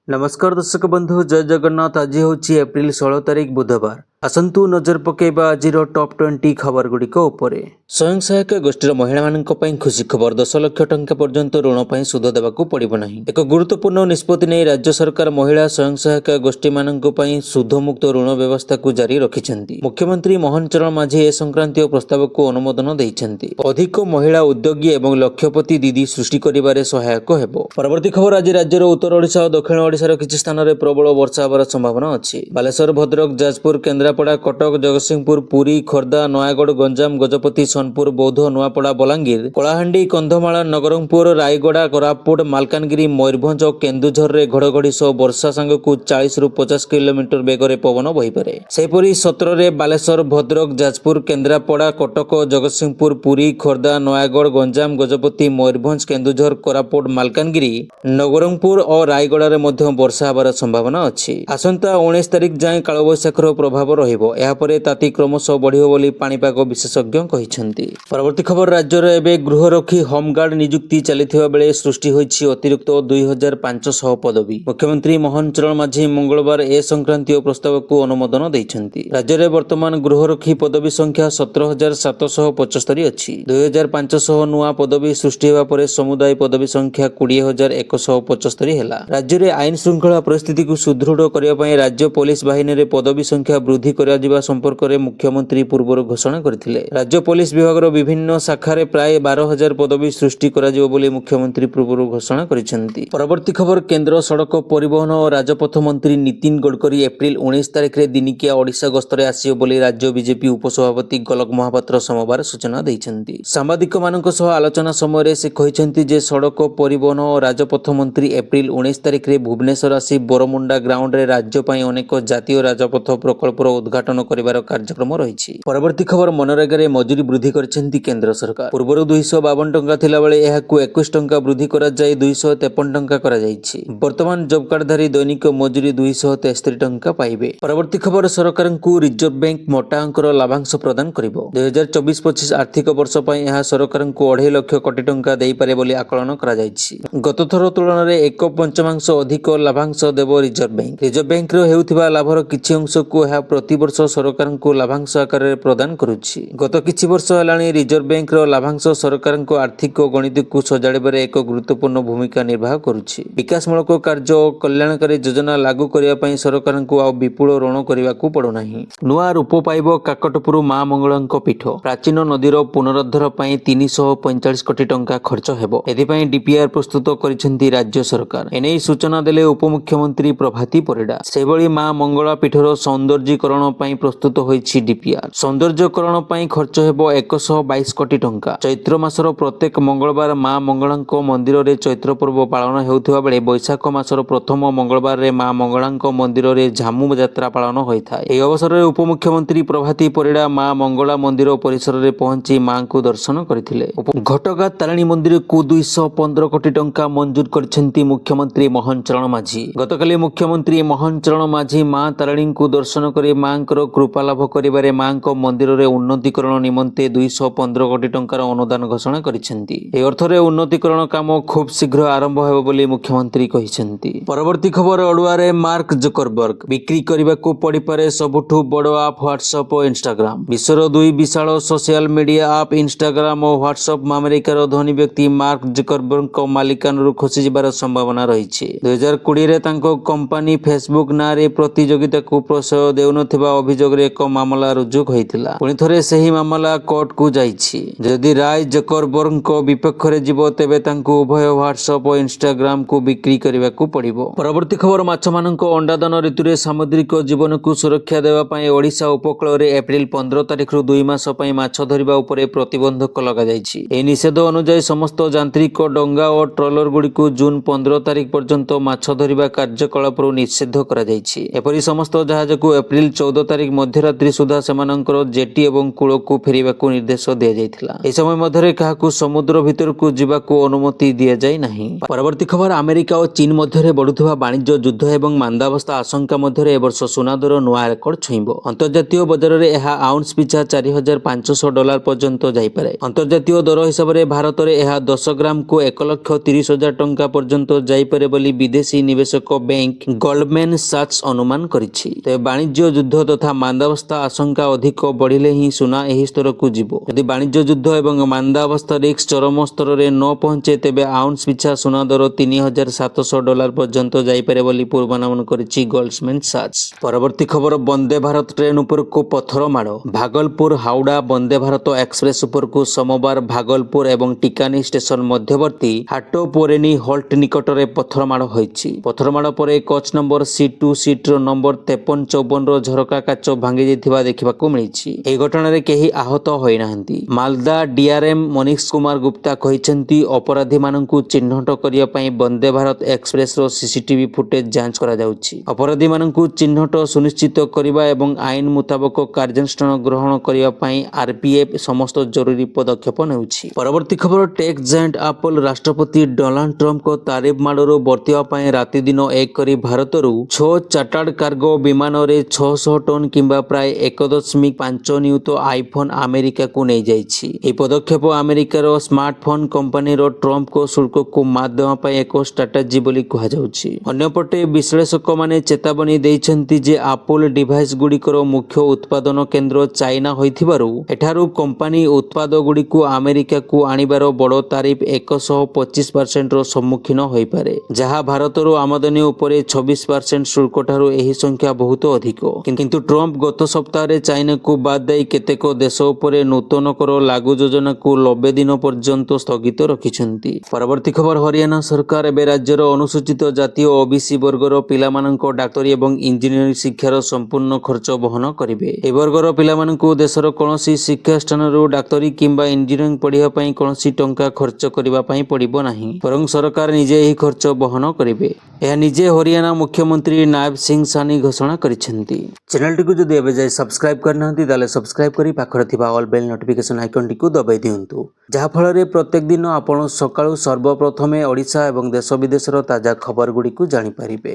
नमस्कार दर्शक बंधु जय जगन्नाथ। आज हूँ एप्रिल 16 तारिख बुधवार। आसंतु नजर पकेबा आज टॉप 20 खबर गुड़िक उपरे। स्वयं सहायक गोष्ठीर महिला मानक पई खुशी खबर 10 लाख टंका पर्यंत ऋण पई सुध देबाकू पड़िबो नाही। एक गुरुत्वपूर्ण निष्पत्ति नै राज्य सरकार महिला स्वयं सहायक गोष्ठी मानक पई सुध मुक्त ऋण व्यवस्था को जारी रखिछन्ती। मुख्यमंत्री मोहन चरण माझी ए संक्रांतीय प्रस्ताव को अनुमोदन दैछन्ती। अधिक महिला उद्योगी एवं लक्षपति दीदी सृष्टि करिबारे सहायक हेबो। परवर्ती खबर आज राज्यर उत्तर ओडिशा और दक्षिण ओडिशार किछि स्थान रे प्रबल वर्षा होबार संभावना अछि। बालेश्वर भद्रक जाजपुर केन्द्रापड़ा कटक जगतसिंहपुर पुरी खोर्धा नयागढ़ गंजाम गजपति सोनपुर बौद्ध नुआपड़ा बलांगीर कलाहांडी कंधमाल नवरंगपुर रायगड़ा कोरापुट मालकानगिरी मयूरभंज और केन्दुझर रे घड़घड़ी सह वर्षा सांगकू 40 ରୁ 50 किलोमीटर बेगरे पवन बहिपारे। सेहीपरि 17 रे बालेश्वर भद्रक जाजपुर केन्द्रापड़ा कटक जगतसिंहपुर पुरी खोर्धा नयागढ़ गंजाम गजपति मयूरभंज केन्दुझर कोरापुट मालकानगिरी नवरंगपुर और रायगड़ा रे मध्य वर्षा होबार संभावना अछि। आसंता 19 तारिख जाए कालबैशाखीर प्रभाव रहिबो। एहापरे ताती क्रमशः बढ़िबो बोली पाणीपाग विशेषज्ञ कहिसेंती। परवर्ती खबर राज्यर एबे गृहरक्षी होमगार्ड नियुक्ति चलिथिबा बेले सृष्टि होईछि अतिरिक्त 2500 पदवी। मुख्यमंत्री मोहन चरण माझी मंगलवार ए संक्रांतीय प्रस्ताव को अनुमोदन दैछन्ती। राज्ୟରେ वर्तमान गृहरक्षी पदवी संख्या 17775 अछि। 2500 नुआ पदवी सृष्टि हेबा परे समुदाय पदवी संख्या 20175 हेला। राज्ୟରେ आईन श्रृंखला परिस्थिति को सुदृढ़ करिया पई राज्य पुलिस बाहिनी रे पदवी संख्या वृद्धि करा जिबा संपर्क में मुख्यमंत्री पूर्व घोषणा करथिले। राज्य पुलिस विभाग विभिन्न शाखा प्राय 12,000 पदवी सृष्टि करा जिवो बोली मुख्यमंत्री पूर्व घोषणा करिसेंती। परवर्ती खबर केंद्र सड़क परिवहन और राजपथ मंत्री नितिन गडकरी एप्रिल 19 तारिख रे दिनिकिया ओडिशा गस्तरे आसियो बोली राज्य बीजेपी उपसभापति गोलक महापात्र सोमवार सूचना दैछन्ती। सांबादिक मानक सह आलोचना समय रे से कहिसेंती जे सड़क परिवहन और राजपथ मंत्री एप्रिल 19 तारिख रे भुवनेश्वर आसी बोरमुंडा ग्राउंड रे राज्य पई अनेक जातीय राजपथ प्रकल्पर उद्घाटन करिवार कार्यक्रम रहिछि। परवर्ती खबर मनरेगा रे मजूरी वृद्धि करिसेंती केंद्र सरकार। पूर्वरु 252 टंका थिला बेले एहाकू 21 टंका वृद्धि करा जाय 253 टंका करा जायछि। वर्तमान जॉब कार्डधारी दैनिक मजूरी 263 टंका पाइबे। परवर्ती खबर सरकारंकू रिजर्व बैंक मोटा अंकर लाभांश प्रदान करिवो। 2024-25 आर्थिक वर्ष पई एहा सरकारंकू 2.5 लाख कोटी टंका देई पारे बोली आकलन करा जायछि। गत थर तुलन रे 1/5 अधिक लाभांश देबो रिजर्व बैंक। रिजर्व बैंक रो हेउथिबा लाभर किछि अंश को एहा प्रति वर्ष सरकारंकू लाभांश आकार रे प्रदान करुछि। गत किछि वर्ष हेलाणी रिजर्व बैंक रो लाभांश सरकारंकू आर्थिक और गणित को सजाड़िबारे एक गुरुत्वपूर्ण भूमिका निर्वाह करुछि। विकासमूलक कार्य और कल्याणकारी योजना लागू करिया पई सरकारंकू आ विपुल ऋण करिवाकू पड़ो नाही। नुआ रूप पाइबो काकटपुर मां मंगलंक पीठ। प्राचीन नदीर पुनरुद्धार पई 345 कोटी टंका खर्च हेबो। एथि पई डीपीआर प्रस्तुत करिसेंती राज्य सरकार। एनै सूचना देले उपमुख्यमंत्री प्रभाती परिडा। सेबळी मां मंगला पीठर सौंदर्यीकरण पई प्रस्तुत होईछि डीपीआर। सौंदर्यीकरण पई खर्च हेबो 122 कोटी टंका। चैत्र मासर प्रत्येक मंगलवार मां मंगलांक मंदिर रे चैत्र पर्व पालन हेउथिबा बेले बैशाख मासर प्रथम मंगलवार रे मां मंगलांक मंदिर रे झामु यात्रा पालन होइथाय। एही अवसर रे उपमुख्यमंत्री प्रभाती परिडा मां मंगला मंदिर परिसर रे पहुंची मां को दर्शन करथिले। घटगां तारिणी मंदिर को 215 कोटी टंका मंजूर करछन्ती मुख्यमंत्री मोहन चरण माझी। गतकाली मुख्यमंत्री मोहन चरण माझी मां तारिणी को दर्शन करे मांकर कृपा लाभ करिबारे मांक मंदिर रे उन्नतीकरण निमंते 215 कोटी टंकार अनुदान घोषणा करिसेंती। ए अर्थ रे उन्नतीकरण काम खूब शीघ्र आरंभ हेबो बोली मुख्यमंत्री कहिसेंती। परवर्ती खबर अडुआ रे मार्क जुकरबर्ग बिक्री करिबाकू पड़ी पारे सबुठु बड़ आप व्हाट्सएप और इंस्टाग्राम। विश्वर दुई विशाल सोशल मीडिया आप इंस्टाग्राम और व्हाट्सएप अमेरिकार धनी व्यक्ति मार्क जुकरबर्ग को मालिकानरु खसी जिबार संभावना रहिछि। 2020 रे तांको कंपनी फेसबुक ना रे प्रतियोगिता को प्रश्रय देउनथिबा अभियोग रे एक मामला रुजु होइथिला। पुनि थरे सेही मामला कोर्ट को जाइछि। जदि राय जुकरबर्ग को विपक्ष रे जीवो तेबे तांको उभय व्हाट्सएप और इंस्टाग्राम को बिक्री करिबाकू पड़िबो। परवर्ती खबर माछ मानक अंडादान ऋतु रे सामुद्रिक जीवन को सुरक्षा देबा पई ओडिशा उपकूल रे एप्रिल 15 तारिख रु 2 मास पई माछ धरिबा उपरे प्रतिबंधक लगा जाइछि। ए निषेध अनुसार समस्त यांत्रिक डंगा और ट्रॉलर गुडी को जून 15 तारिख पर्यंत माछ धरिबा कार्यकलाप रु निषेध करा जाइछि। एपरि समस्त जहाज को एप्रिल 14 ତାରିଖ ମଧ୍ୟରାତ୍ରି ସୁଦ୍ଧା ସେମାନଙ୍କର ଜେଟି ଏବଂ କୂଳକୁ ଫେରିବାକୁ ନିର୍ଦ୍ଦେଶ ଦିଆଯାଇଥିଲା। ଏହି ସମୟ ମଧ୍ୟରେ କାହାକୁ ସମୁଦ୍ର ଭିତରକୁ ଯିବାକୁ ଅନୁମତି ଦିଆଯାଇ ନାହିଁ। ପରବର୍ତ୍ତୀ ଖବର, ଆମେରିକା ଓ ଚୀନ ମଧ୍ୟରେ ବଢୁଥିବା ବାଣିଜ୍ୟ ଯୁଦ୍ଧ ଏବଂ ମାନ୍ଦାବସ୍ଥା ଆଶଙ୍କା ମଧ୍ୟରେ ଏବର୍ଷ ସୁନା ଦର ନୂଆ ରେକର୍ଡ ଛୁଇଁବ। ଅନ୍ତର୍ଜାତୀୟ ବଜାରରେ ଏହା ଆଉନ୍ସ ପିଛା $4,500 ପର୍ଯ୍ୟନ୍ତ ଯାଇପାରେ। ଅନ୍ତର୍ଜାତୀୟ ଦର ହିସାବରେ ଭାରତରେ ଏହା 10 ଗ୍ରାମକୁ 1,30,000 ଟଙ୍କା ପର୍ଯ୍ୟନ୍ତ ଯାଇପାରେ ବୋଲି ବିଦେଶୀ ନିବେଶକ ବ୍ୟାଙ୍କ ଗୋଲ୍ଡମ୍ୟାନ୍ ସାକ୍ସ ଅନୁମାନ କରିଛି। ତେବେ ବାଣିଜ୍ୟ ଯୁଦ୍ଧ ତଥା ମାନ୍ଦାବସ୍ଥା ଆଶଙ୍କା ଅଧିକ ବଢିଲେ ହିଁ ସୁନା ଏହି ସ୍ତରକୁ ଯିବ। ଯଦି ବାଣିଜ୍ୟ ଯୁଦ୍ଧ ଏବଂ ମାନ୍ଦାବସ୍ଥା ରିସ୍କ ଚରମ ସ୍ତରରେ ନ ପହଞ୍ଚେ ତେବେ ଆଉନ୍ସ ପିଛା ସୁନା ଦର $3,700 ପର୍ଯ୍ୟନ୍ତ ଯାଇପାରେ ବୋଲି ପୂର୍ବାନୁମାନ କରିଛି ଗୋଲ୍ଡମ୍ୟାନ୍ ସାକ୍ସ। ପରବର୍ତ୍ତୀ ଖବର, ବନ୍ଦେ ଭାରତ ଟ୍ରେନ୍ ଉପରକୁ ପଥର ମାଡ଼। ଭାଗଲପୁର ହାଉଡା ବନ୍ଦେ ଭାରତ ଏକ୍ସପ୍ରେସ ଉପରକୁ ସୋମବାର ଭାଗଲପୁର ଏବଂ ଟିକାନୀ ଷ୍ଟେସନ ମଧ୍ୟବର୍ତ୍ତୀ ହାଟୋପୋରେନି ହଲ୍ଟ ନିକଟରେ ପଥର ମାଡ଼ ହୋଇଛି। ପଥର ମାଡ଼ ପରେ କୋଚ୍ ନମ୍ବର C2 ସିଟ୍ର ନମ୍ବର 5354ର ଝରକା କାଚ ଭାଙ୍ଗି ଯାଇଥିବା ଦେଖିବାକୁ ମିଳିଛି। ଏହି ଘଟଣାରେ କେହି ଆହତ ହୋଇନାହାନ୍ତି। ମାଲଦା DRM ମନୀଷ କୁମାର ଗୁପ୍ତା କହିଛନ୍ତି, ଅପରାଧୀମାନଙ୍କୁ ଚିହ୍ନଟ କରିବା ପାଇଁ ବନ୍ଦେ ଭାରତ ଏକ୍ସପ୍ରେସର ସିସିଟିଭି ଫୁଟେଜ ଯାଞ୍ଚ କରାଯାଉଛି। ଅପରାଧୀମାନଙ୍କୁ ଚିହ୍ନଟ ସୁନିଶ୍ଚିତ କରିବା ଏବଂ ଆଇନ ମୁତାବକ କାର୍ଯ୍ୟାନୁଷ୍ଠାନ ଗ୍ରହଣ କରିବା ପାଇଁ RPF ସମସ୍ତ ଜରୁରୀ ପଦକ୍ଷେପ ନେଉଛି। ପରବର୍ତ୍ତୀ ଖବର, ଟେକ୍ ଜାଏଣ୍ଟ ଆପଲ ରାଷ୍ଟ୍ରପତି ଡୋନାଲ୍ଡ ଟ୍ରମ୍ପଙ୍କ ତାରିଫ ମାଡ଼ରୁ ବର୍ତ୍ତିବା ପାଇଁ ରାତି ଦିନ ଏକ କରି ଭାରତରୁ 6 ଚାର୍ଟାର୍ଡ କାର୍ଗୋ ବିମାନରେ 600 ଟନ୍ କିମ୍ବା ପ୍ରାୟ 1.5 ନିୟୁତ ଆଇଫୋନ ଆମେରିକାକୁ ନେଇଯାଇଛି। ଏହି ପଦକ୍ଷେପ ଆମେରିକାର ସ୍ମାର୍ଟଫୋନ କମ୍ପାନୀର ଟ୍ରମ୍ପଙ୍କ ଶୁଳ୍କକୁ ମାତ ଦେବା ପାଇଁ ଏକ ଷ୍ଟ୍ରାଟେଜି ବୋଲି କୁହାଯାଉଛି। ଅନ୍ୟପଟେ ବିଶ୍ଳେଷକମାନେ ଚେତାବନୀ ଦେଇଛନ୍ତି ଯେ ଆପଲ ଡିଭାଇସ ଗୁଡ଼ିକର ମୁଖ୍ୟ ଉତ୍ପାଦନ କେନ୍ଦ୍ର ଚାଇନା ହୋଇଥିବାରୁ ଏଠାରୁ କମ୍ପାନୀ ଉତ୍ପାଦଗୁଡ଼ିକୁ ଆମେରିକାକୁ ଆଣିବାର ବଡ଼ ତାରିଫ 125%ର ସମ୍ମୁଖୀନ ହୋଇପାରେ, ଯାହା ଭାରତରୁ ଆମଦାନୀ ଉପରେ 26% ଶୁଳ୍କଠାରୁ ଏହି ସଂଖ୍ୟା ବହୁତ ଅଧିକ। କିନ୍ତୁ ଟ୍ରମ୍ପ ଗତ ସପ୍ତାହରେ ଚାଇନାକୁ ବାଦ ଦେଇ କେତେକ ଦେଶ ଉପରେ ନୂତନ କର ଲାଗୁ ଯୋଜନାକୁ 90 ଦିନ ପର୍ଯ୍ୟନ୍ତ ସ୍ଥଗିତ ରଖିଛନ୍ତି। ପରବର୍ତ୍ତୀ ଖବର, ହରିୟାଣା ସରକାର ଏବେ ରାଜ୍ୟର ଅନୁସୂଚିତ ଜାତି ଓ OBC ବର୍ଗର ପିଲାମାନଙ୍କ ଡାକ୍ତରୀ ଏବଂ ଇଞ୍ଜିନିୟରିଂ ଶିକ୍ଷାର ସମ୍ପୂର୍ଣ୍ଣ ଖର୍ଚ୍ଚ ବହନ କରିବେ। ଏହି ବର୍ଗର ପିଲାମାନଙ୍କୁ ଦେଶର କୌଣସି ଶିକ୍ଷାସ୍ଥାନରୁ ଡାକ୍ତରୀ କିମ୍ବା ଇଞ୍ଜିନିୟରିଂ ପଢ଼ିବା ପାଇଁ କୌଣସି ଟଙ୍କା ଖର୍ଚ୍ଚ କରିବା ପାଇଁ ପଡ଼ିବ ନାହିଁ, ବରଂ ସରକାର ନିଜେ ଏହି ଖର୍ଚ୍ଚ ବହନ କରିବେ। ଏହା ନିଜେ ହରିୟାଣା ମୁଖ୍ୟମନ୍ତ୍ରୀ ନାୟବ ସିଂ ସାନି ଘୋଷଣା କରିଛନ୍ତି। ଚ୍ୟାନେଲଟିକୁ ଯଦି ଏବେ ଯାଏ ସବସ୍କ୍ରାଇବ କରିନାହାନ୍ତି ତାହେଲେ ସବସ୍କ୍ରାଇବ କରି ପାଖରେ ଥିବା ଅଲ୍ ବେଲ୍ ନୋଟିଫିକେସନ ଆଇକନଟିକୁ ଦବାଇ ଦିଅନ୍ତୁ, ଯାହାଫଳରେ ପ୍ରତ୍ୟେକ ଦିନ ଆପଣ ସକାଳୁ ସର୍ବପ୍ରଥମେ ଓଡ଼ିଶା ଏବଂ ଦେଶ ବିଦେଶର ତାଜା ଖବର ଗୁଡ଼ିକୁ ଜାଣିପାରିବେ।